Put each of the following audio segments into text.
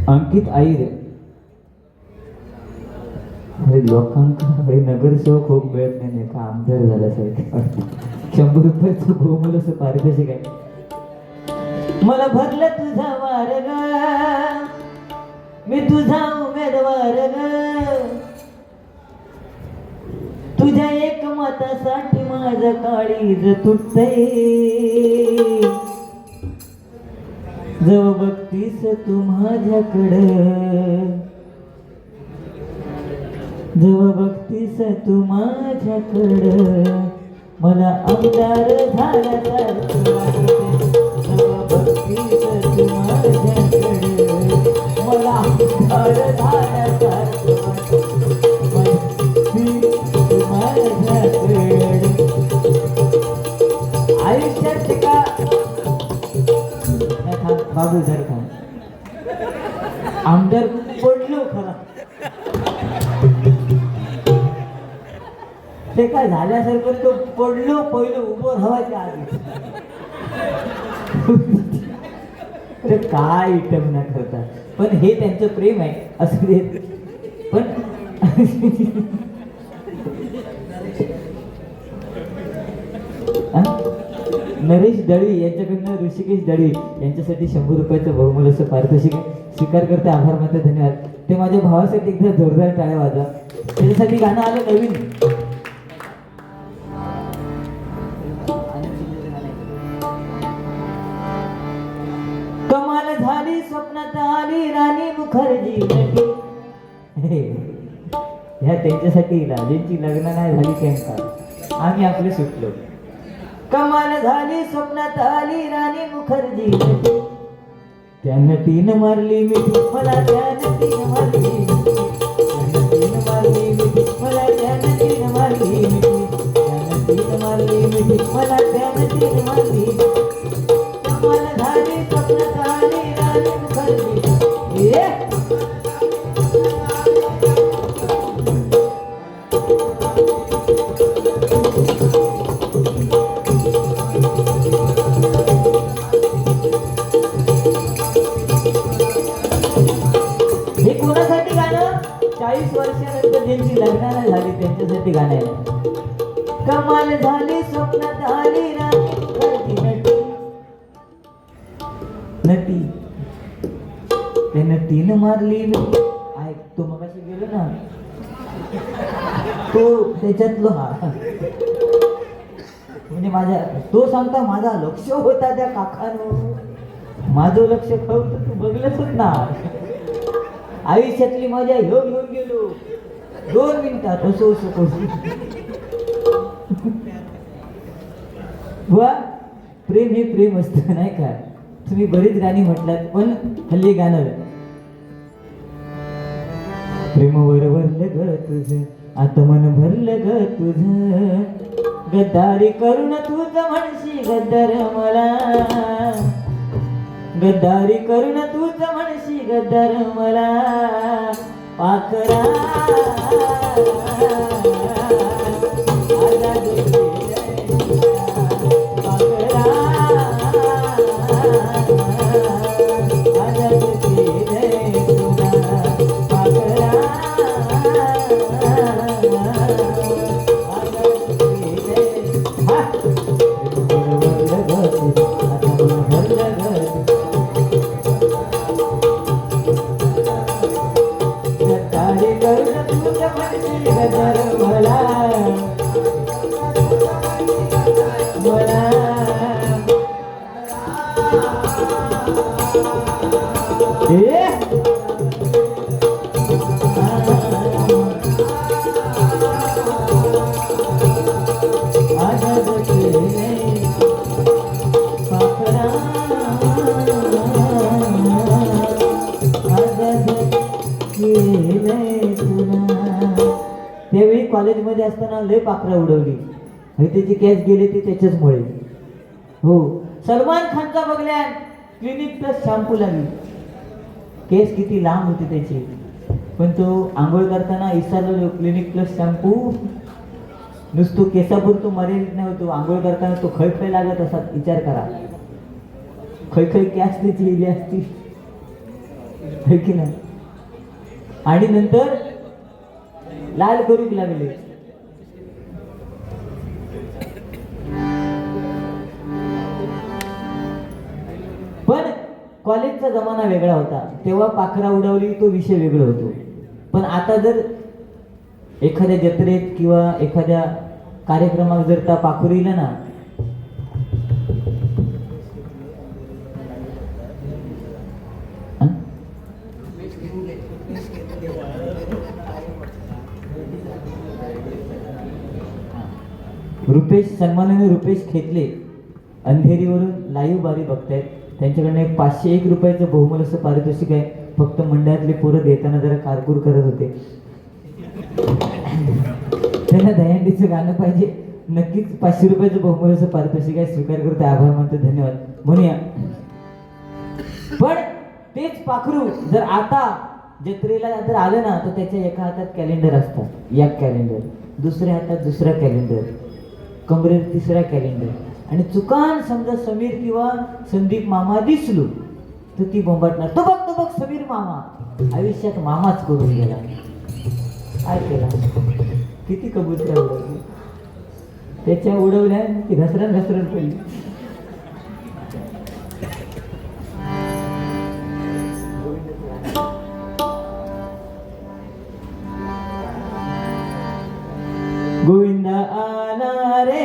अंकित आईर अरे लोकांका भाई नगरसेवक खूप मिळत नाही का आमदार झाल्यासारखे 100 रुपयाचं गोमुलस पारितोषिक आहे. मला भरलं तुझा वारग मी तुझा उमेदवार ग तुझ्या एक मतासाठी माझं काळीज तुटतंय जव बघतीस तू माझ्याकडं जव बघतीस तू माझ्याकडं मला आमदार झाल्यासारखं वाटतंय जव बघतीस तू माझ्याकडं मला आमदार झाल्यासारखं वाटतंय तू माझ्याकडं आयुष्यात का बाबू जर का आमदार पडलो खरा ते काय झाल्यासारखं तो पडलो पहिलं उभं राहायच्या आधी अरे काय इटम ना करता पण हे त्यांचं प्रेम आहे असं दे पण नरेश दळवी यांच्याकडनं ऋषिकेश दळवी यांच्यासाठी 100 रुपयाचं बहुमूल्य असं पारितोषिक स्वीकार करते आभार मानते धन्यवाद. ते माझ्या भावासाठी एकदा जोरदार टाळ्या वाजवा. त्याच्यासाठी गाणं आलं नवीन कमाल झाली स्वप्नात आली राणी मुखर्जी ह्या त्यांच्यासाठी राजेंची लग्न नाही झाली केम आम्ही आपले सुटलो. कमाल झाली स्वप्नात आली राणी मुखर्जी त्यानं तीन मारली मिठी मला त्यानं तीन मारली त्यानं तीन मारली मिठी मला त्यानं तीन मारली मिठी त्यानं तीन मारली मिठी मला त्यानं तीन मारली कमाल झाली स्वप्नात आली राणी मुखर्जी हे कोणासाठी गाणं 40 वर्षानंतर ज्यांची लग्न झाली त्यांच्यासाठी गाणं आहे. कमाल झाली स्वप्नात आली राणी नटी नटी त्यानं तीन मारली ऐक तो मगाशी गेलो ना तो त्याच्यातलो हा म्हणजे माझ्या तो सांगता माझा लक्ष होता त्या काकानं माझं लक्ष खवत तू बघलंच ना आयुष्यातली मजा घेऊन गेलो 2 मिनिटात असो वा प्रेम हे प्रेम असतं नाही का. तुम्ही बरीच गाणी म्हटलात पण हल्ली गाणं प्रेमावर भरलं ग तुझं आता मन भरलं ग तुझं गद्दारी करून तुझं म्हणशी गद्दार मला गद्दारी करून तुझं म्हणशी गद्दार मला पाखरा त्यावेळी कॉलेजमध्ये असताना लय पाखरा उडवली आणि त्याची कॅच गेली ती त्याच्याचमुळे. हो सलमान खानचा बघल्या क्लिनिक प्लस शॅम्पू लागली केस किती लांब होती त्याची पण तो आंघोळ करताना इसारलो क्लिनिक प्लस शॅम्पू नुसतो केसापूर तो मर्यादित नाही होतो आंघोळ करताना तो खळखळ लागत असा विचार करा खळखळ कॅच त्याची इली असती है की नाही? आणि नंतर लाल करूक लागले. पण कॉलेजचा जमाना वेगळा होता, तेव्हा पाखरा उडवली तो विषय वेगळा होतो. पण आता जर एखाद्या जत्रेत किंवा एखाद्या कार्यक्रमात जर त्या पाखुरीला ना रुपेश, सन्माननीय रुपेश खेतले अंधेरीवरून लाईव्ह बारी बघतायत. त्यांच्याकडनं एक 501 रुपयाचं बहुमोल असं पारितोषिक आहे. फक्त मंडळातले पोरं देताना जरा कारकूर करत होते. त्यांना दहीहंडीचं गाणं पाहिजे. नक्कीच 500 रुपयाचं बहुमोल असं पारितोषिक आहे. स्वीकार करतो, आभार मानतो, धन्यवाद म्हणूया. पण तेच पाखरू जर आता जत्रेला जर आलं ना तर त्याच्या एका हातात कॅलेंडर असतात, एक कॅलेंडर, दुसऱ्या हातात दुसरा कॅलेंडर, कमरेत तिसरा कॅलेंडर. आणि चुकान समजा समीर किंवा संदीप मामा दिसलो तर ती बोंबाटणार, तो बघ समीर मामा. आयुष्यात मामाच करून गेला. काय केला? किती कबूतऱ्या उडवली, त्याच्या उडवल्या की घसरण पडली. गोविंदा आला रे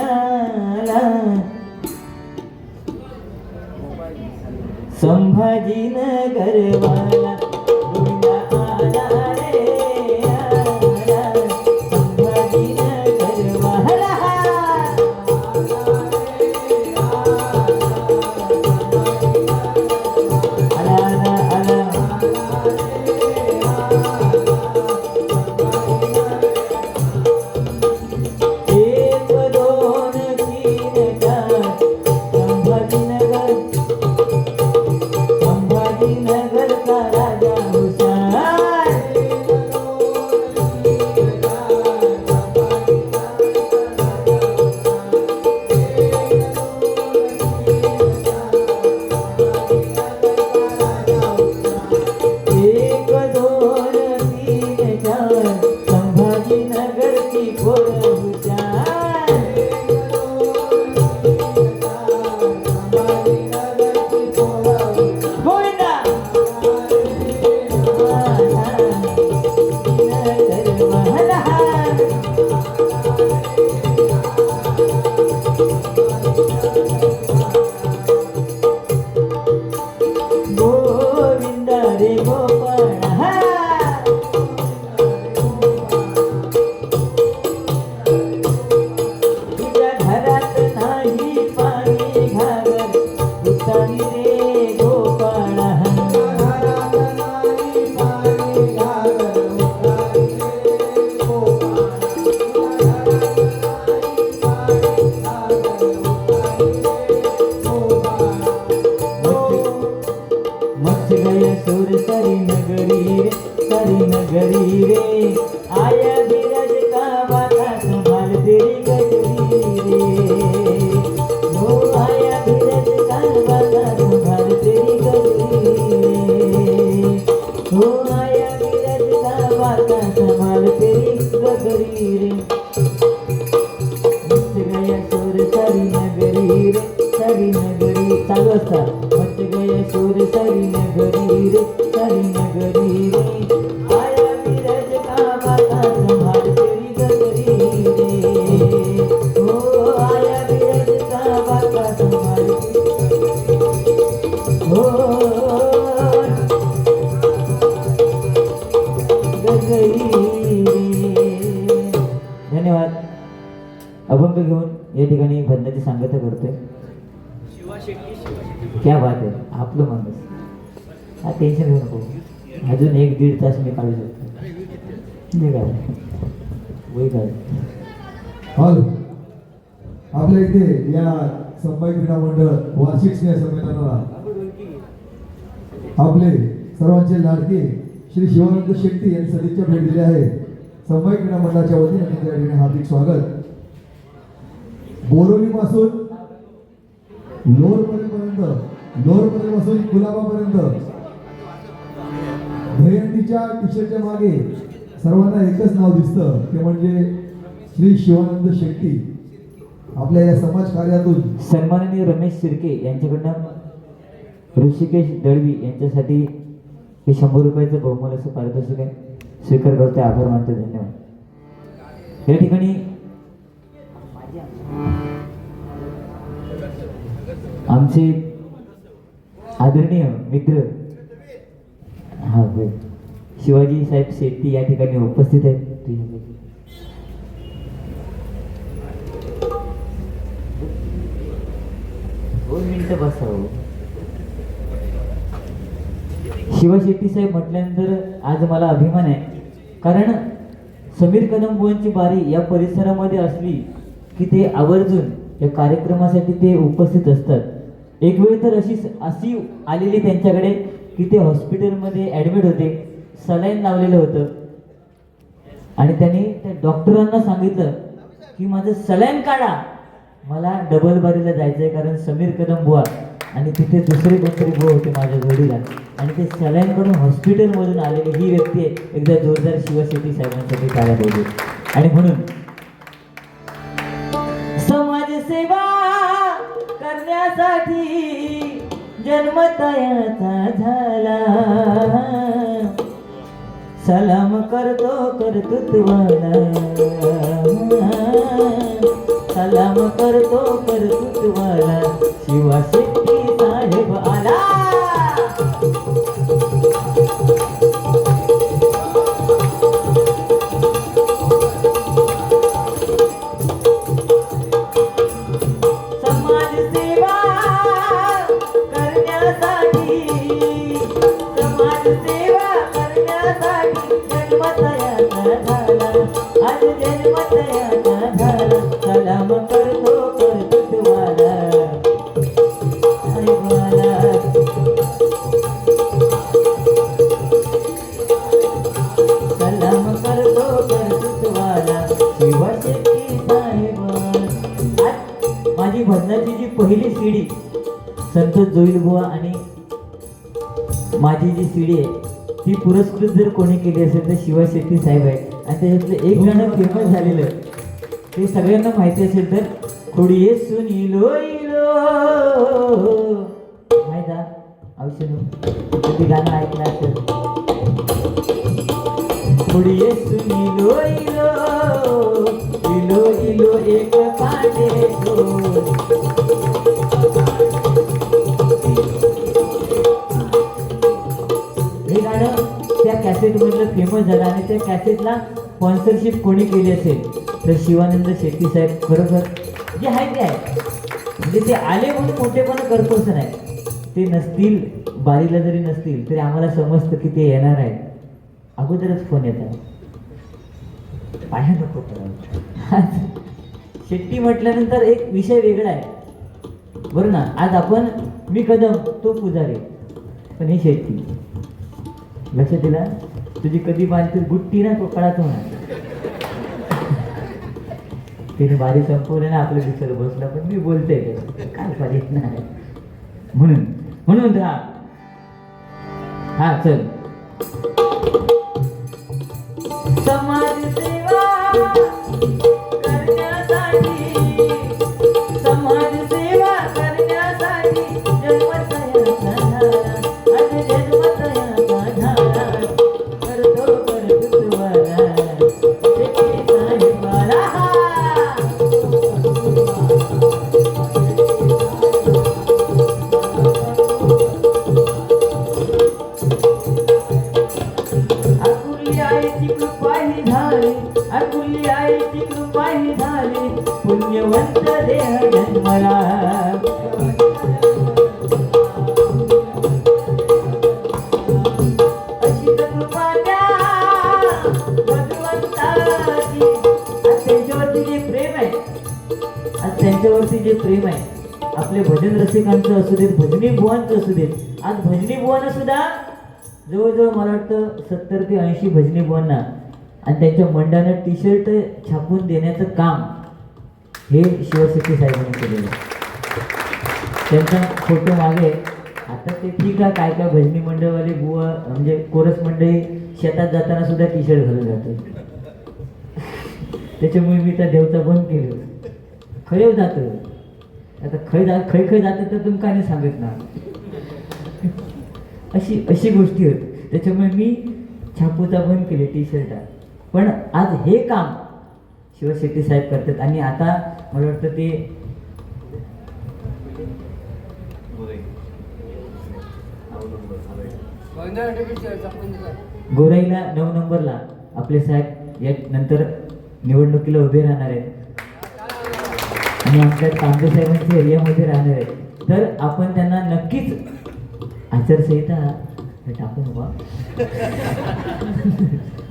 आला, संभाजीनगरवाला. गोविंदा आला रे आला, संभाजीनगरवाला. आला आला आला. चालू असतात. मच गए सूर सरी नगरी रे, सरी नगरी रे. आया बिरज का बाता संभाल तेरी गगरी रे. ओ आया बिरज का बाता संभाल ओ गगरी रे. धन्यवाद. अभंग घेऊन या ठिकाणी भजनाची सांगता करतोय. क्या बात आहे, आपलं माणूस. हा टेन्शन घेऊ नको, अजून 1-1.5 तास मी काढू शकतो. काय वय काय हॉल आपल्या इथे या संभाजी क्रीडा मंडळ वार्षिक स्नेह संमेलनाला आपले सर्वांचे लाडके श्री शिवानंद शेट्टी यांनी सदिच्छा भेट दिली आहे. संभाजी क्रीडा मंडळाच्या वतीने त्यांच्या ठिकाणी हार्दिक स्वागत. बोरोली पासून लोरपर्यंत, लोरपर्यंत पासून गुलाबापर्यंत शेट्टीच्या टी शर्टच्या मागे सर्वांना एकच नाव दिसतं, ते म्हणजे श्री शिवानंद शेट्टी. आपल्या या समाज कार्यातून सन्माननीय रमेश शिर्के यांच्याकडनं ऋषिकेश दळवी यांच्यासाठी हे 100 रुपयाचं बहुमूल्य असं पारितोषिक आहे. स्वीकार करते, आभार मानते, धन्यवाद. या ठिकाणी आमचे आदरणीय मित्र होय शिवाजी साहेब शेट्टी या ठिकाणी उपस्थित आहेत. 2 मिनिटं बसावं. शिवा शेट्टी साहेब म्हटल्यानंतर आज मला अभिमान आहे, कारण समीर कदम बुवांची बारी या परिसरामध्ये असली की ते आवर्जून या कार्यक्रमासाठी ते उपस्थित असतात. एक वेळ तर अशी आलेली त्यांच्याकडे की ते हॉस्पिटलमध्ये ॲडमिट होते, सलाईन लावलेलं होतं आणि त्यांनी त्या डॉक्टरांना सांगितलं की माझं सलाईन काढा, मला डबल बारीला जायचं आहे, कारण समीर कदम बुवा आणि तिथे दुसरे कोणतरी बुवा होते माझ्या जोडीला आणि ते सलाईनकडून हॉस्पिटलमधून आलेली ही व्यक्ती आहे. एकदा जोरदार शिवा शेट्टी साहेबांसाठी टाळ्या पाहिजे. आणि म्हणून समाजसेवा करण्यासाठी जन्म तयाचा झाला, सलाम करतो कर्तृत्वाला, सलाम करतो कर्तृत्वाला, शिवा शेट्टी साहेब आला. समाजसेवा करण्यासाठी, समाजसेवा करण्यासाठी जन्म तयाचा झाला, आज जन्म तयाचा झाला, सलाम करतो कर्तृत्वाला, साहेबाला. सलाम करतो कर्तृत्वाला, शिवा शेट्टी साहेब. आज माझी भजनाची जी पहिली सीडी संतोष जोईल बुवा आणि माझी जी सीडी आहे ती पुरस्कृत जर कोणी केली असेल तर शिवा शेट्टी साहेब आहे. आणि त्याच्यातलं एक गाणं फेमस झालेलं ते सगळ्यांना माहिती असेल तर, खोडिये सुनीलो इलो, माहित आहे औषध ते गाणं ऐकलं असेल. खोडिये सुनीलो इलो, इलो इलो एक काटे दोन. हे गाणं त्या कॅसेट मधलं फेमस झालं आणि त्या कॅसेटला स्पॉन्सरशिप कोणी केली असेल तर शिवानंद शेट्टी साहेब. खरोखर जे आहे ते आहे, म्हणजे ते आले म्हणून मोठेपणा करतो असं नाही. ते नसतील, बारीला जरी नसतील तरी आम्हाला समजतं की ते येणार आहे. अगोदरच फोन येतात, पाया नको करावं. शेट्टी म्हटल्यानंतर एक विषय वेगळा आहे बरं ना. आज आपण मी कदम तो पुजारी, पण हे शेट्टी. लक्षात दिला, तुझी कधी बांधतील गुट्टी ना तो कळाच होणार. तिने बारी संपवले ना, आपलं दुसरं बसलं, पण मी बोलते काय पाहिजे नाही म्हणून म्हणून हा चल. समाजसेवा करण्यासाठी, समाजसेवा करण्यासाठी जन्म तयाचा झाला, आज जन्म तयाचा झाला, करतो कर्तृत्वाला, शेट्टी साहेबाला. आकुली आईची कृपाही झाली, आकुली आईची कृपाही झाली, पुण्यवंत देह जन्मला. अशी कृपा द्या भगवंताची. आज त्यांच्यावरती जे प्रेम आहे, आज त्यांच्यावरती जे प्रेम आहे आपले भजन रसिकांचं असू देत, भजनी बुवांचं असू देत. आज भजनी बुवांना सुद्धा जवळजवळ मला वाटतं 70 ते 80 भजनी बुवांना आणि त्यांच्या मंडळानं टी शर्ट छापून देण्याचं काम हे शिवशक्ती साहेबांनी केलेलं. त्यांचा फोटो मागे आता ते ठीक आहे, काय काय भजनी मंडळवाले बुवा म्हणजे कोरस मंडळी शेतात जाताना सुद्धा टी शर्ट घालून जाते. त्याच्यामुळे मी त्या देवता बंद केलं. खरे जात आता खय जातं तर तुम्ही काय नाही सांगत ना. अशी गोष्टी होत. त्याच्यामुळे मी छापूचा बंद केले टी शर्ट. पण आज हे काम शिवशेट्टी साहेब करतात आणि आता मला वाटतं ते गोराईला 9 नंबरला आपले साहेब या नंतर निवडणुकीला उभे राहणार आहेत आणि आमच्या तांबे साहेबांच्या एरियामध्ये राहणार आहेत. तर आपण त्यांना नक्कीच आचारसंहिता टाकून बा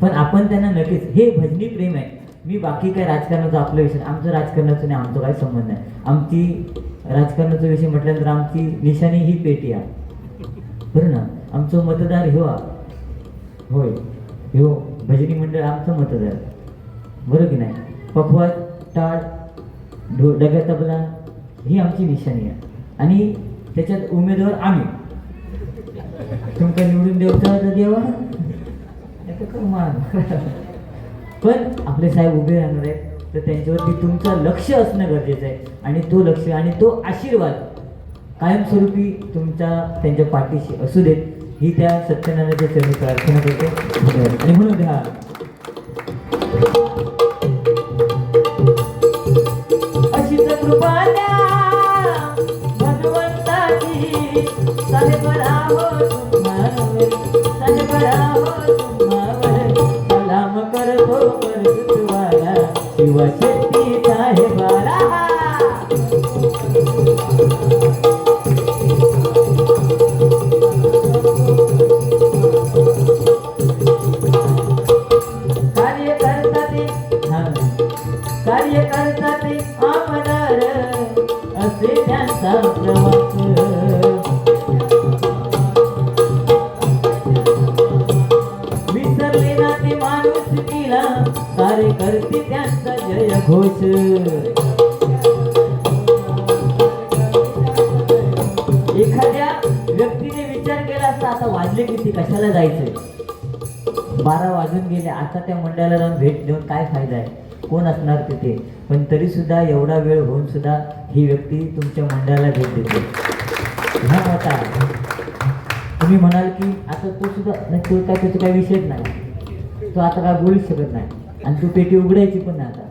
पण आपण त्यांना नक्कीच, हे भजनी प्रेम आहे. मी बाकी काय राजकारणाचा आपला विषय, आमचं राजकारणाचं नाही, आमचं काही संबंध नाही. आमची राजकारणाचा विषय म्हटल्यानंतर आमची निशाणी ही पेटी आहे, बरं ना. आमचं मतदार ह्यो होय, ह्यो भजनी मंडळ आमचं मतदार, बरं की नाही. पखवाज, टाळ, डगा तबला ही आमची निशाणी आहे आणि त्याच्यात उमेदवार आम्ही. तुमका निवडून देवचा देवा पण आपले साहेब उभे राहणार आहेत, तर त्यांच्यावरती तुमचं लक्ष असणं गरजेचं आहे आणि तो लक्ष आणि तो आशीर्वाद कायमस्वरूपी त्यांच्या पाठीशी असू देत, ही त्या सत्यनारायणाच्या चरणी प्रार्थना करतो. आणि म्हणून द्या अशीच कृपा द्या भगवंताची, साहेबराव तुम्हावर, साहेबराव तुम्हावर सलाम करतो परतवाला शिवशेट्टी साहेबाला. कार्य करतात आमदार असे त्यांचा प्रवास. विसरले ना ते माणूस तिला, कार्य करते त्यांचा जय घोष. एखाद्या व्यक्तीने विचार केला असता, आता वाजले किती, कशाला जायचंय, 12 वाजून गेले, आता त्या मंडळाला जाऊन भेट देऊन काय फायदा आहे, कोण असणार तिथे. पण तरी सुद्धा एवढा वेळ होऊन सुद्धा ही व्यक्ती तुमच्या मंडळाला भेट देते. हा मोठा. तुम्ही म्हणाल की आता तो सुद्धा नाही, तो काय त्याचा काही विषयच नाही, तो आता काय बोलूच शकत नाही आणि तू पेटी उघडायची पण नाही आता.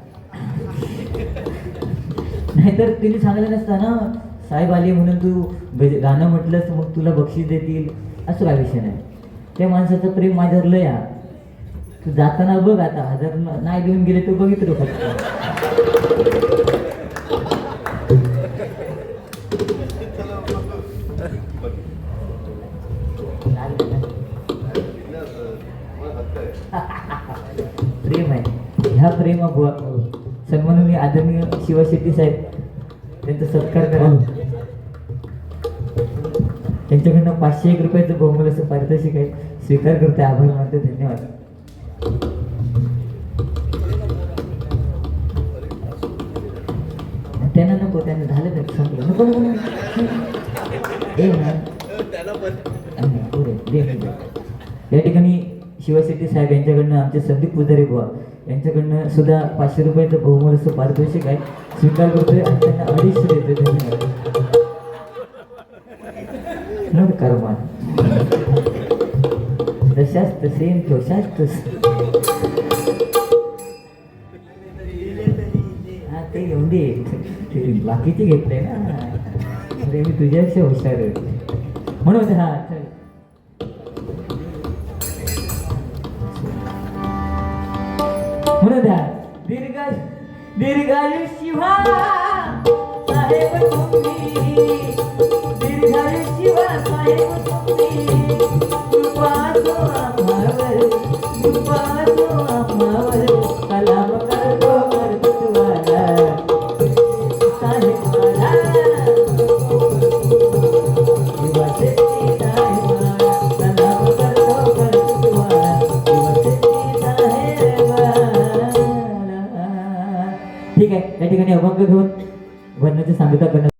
नाहीतर तिने सांगितलं नसतं ना, साहेब आले म्हणून तू गाणं म्हटलंस मग तुला बक्षीस देतील, असं काय विषय नाही. त्या माणसाचं प्रेम माझ्यावर लय आहे. तू जाताना बघ, आता 1000 नाही देऊन गेले तो बघितलं फक्त. प्रेम आहे, ह्या प्रेमा सन्माननीय आदरणीय शिवशेट्टी साहेब त्यांचा सत्कार करा. त्यांच्याकडनं 501 रुपयाचं बहुमूल्य असं पारितोषिक आहे, स्वीकार करते, आभार मानते, धन्यवाद. त्यांना नको, त्यांना झालं तर संपलं नको नको या ठिकाणी शिवशेट्टी साहेब यांच्याकडनं आमचे संदीप पुजारी बुवा यांच्याकडनं सुद्धा 500 रुपयाचं बहुमूल्य असं पारितोषिक आहे, स्वीकार करतोय आणि त्यांना 250 देतोय. धन्यवाद. कर्मा जशाच तसे तोशाच तसे. हा ते एवढी बाकीचे घेतले ना, अरे मी तुझ्यापेक्षा हुशार आहे म्हणून. हा चल म्हणून द्या. दीर्घायुष्य व्हा साहेब तुम्ही, दीर्घायुष्य व्हा साहेब तुम्ही, कृपा असो आम्हावर, कृपा असो आम्हावर, सलाम करतो परतवाला साहेबाला, शिवशेट्टी साहेबाला, सलाम करतो परतवाला शिवशेट्टी साहेबाला. ठीक आहे, या ठिकाणी अभंग घेऊन वर्णाची सांगता करण्यात